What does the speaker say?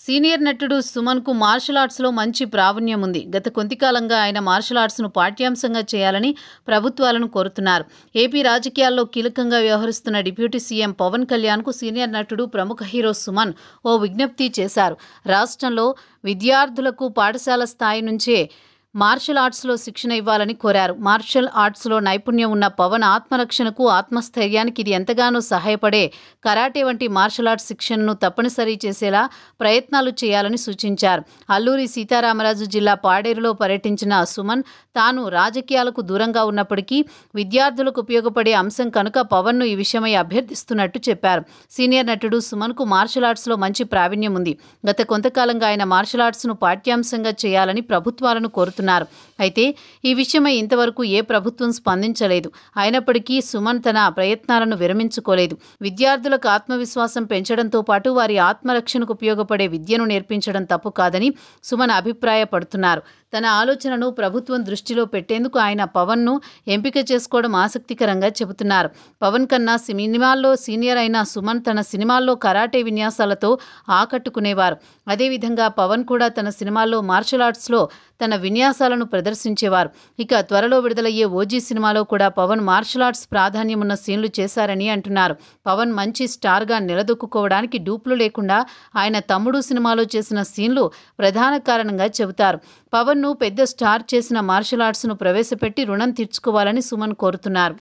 Senior నటుడు సుమన్‌కు martial ఆర్ట్స్‌లో మంచి ప్రావీణ్యం ఉంది. గత కొంతకాలంగా ఆయన మార్షల్ ఆర్ట్స్‌ను పాఠ్యాంశంగా చేయాలని ప్రభుత్వాలను కోరుతున్నారు. ఏపీ రాజకీయాల్లో కీలకంగా వ్యవహరిస్తున్న డిప్యూటీ సీఎం పవన్ కళ్యాణ్‌కు సీనియర్ నటుడు, ప్రముఖ హీరో సుమన్ ఓ విజ్ఞప్తి చేశారు. రాష్ట్రంలో విద్యార్థులకు పాఠశాల స్థాయి నుంచే మార్షల్ ఆర్ట్స్‌లో శిక్షణ ఇవ్వాలని కోరారు. మార్షల్ ఆర్ట్స్‌లో నైపుణ్యం ఉన్న పవన్ ఆత్మరక్షణకు, ఆత్మస్థైర్యానికి ఇది ఎంతగానో సహాయపడే కరాటే వంటి మార్షల్ ఆర్ట్స్ శిక్షణను తప్పనిసరి చేసేలా ప్రయత్నాలు చేయాలని సూచించారు. అల్లూరి సీతారామరాజు జిల్లా పాడేరులో పర్యటించిన సుమన్ తాను రాజకీయాలకు దూరంగా ఉన్నప్పటికీ విద్యార్థులకు ఉపయోగపడే అంశం కనుక పవన్ను ఈ విషయమై అభ్యర్థిస్తున్నట్టు చెప్పారు. సీనియర్ నటుడు సుమన్‌కు మార్షల్ ఆర్ట్స్‌లో మంచి ప్రావీణ్యం ఉంది. గత కొంతకాలంగా ఆయన మార్షల్ ఆర్ట్స్‌ను పాఠ్యాంశంగా చేయాలని ప్రభుత్వాలను కోరుతున్నారు. అయితే ఈ విషయమై ఇంతవరకు ఏ ప్రభుత్వం స్పందించలేదు. అయినప్పటికీ సుమన్ తన ప్రయత్నాలను విరమించుకోలేదు. విద్యార్థులకు ఆత్మవిశ్వాసం పెంచడంతో పాటు వారి ఆత్మరక్షణకు ఉపయోగపడే విద్యను నేర్పించడం తప్పు కాదని సుమన్ అభిప్రాయపడుతున్నారు. తన ఆలోచనను ప్రభుత్వం దృష్టిలో పెట్టేందుకు ఆయన పవన్ను ఎంపిక చేసుకోవడం ఆసక్తికరంగా చెబుతున్నారు. పవన్ కన్నా సినిమాల్లో సీనియర్ అయిన సుమన్ తన సినిమాల్లో కరాటే విన్యాసాలతో ఆకట్టుకునేవారు. అదేవిధంగా పవన్ కూడా తన సినిమాల్లో మార్షల్ ఆర్ట్స్లో తన విన్యాసాలను ప్రదర్శించేవారు. ఇక త్వరలో విడుదలయ్యే ఓజీ సినిమాలో కూడా పవన్ మార్షల్ ఆర్ట్స్ ప్రాధాన్యమున్న సీన్లు చేశారని అంటున్నారు. పవన్ మంచి స్టార్గా నిలదొక్కుకోవడానికి డూప్లు లేకుండా ఆయన తమ్ముడు సినిమాలో చేసిన సీన్లు ప్రధాన కారణంగా చెబుతారు. పవన్ను పెద్ద స్టార్ చేసిన మార్షల్ ఆర్ట్స్ను ప్రవేశపెట్టి రుణం తీర్చుకోవాలని సుమన్ కోరుతున్నారు.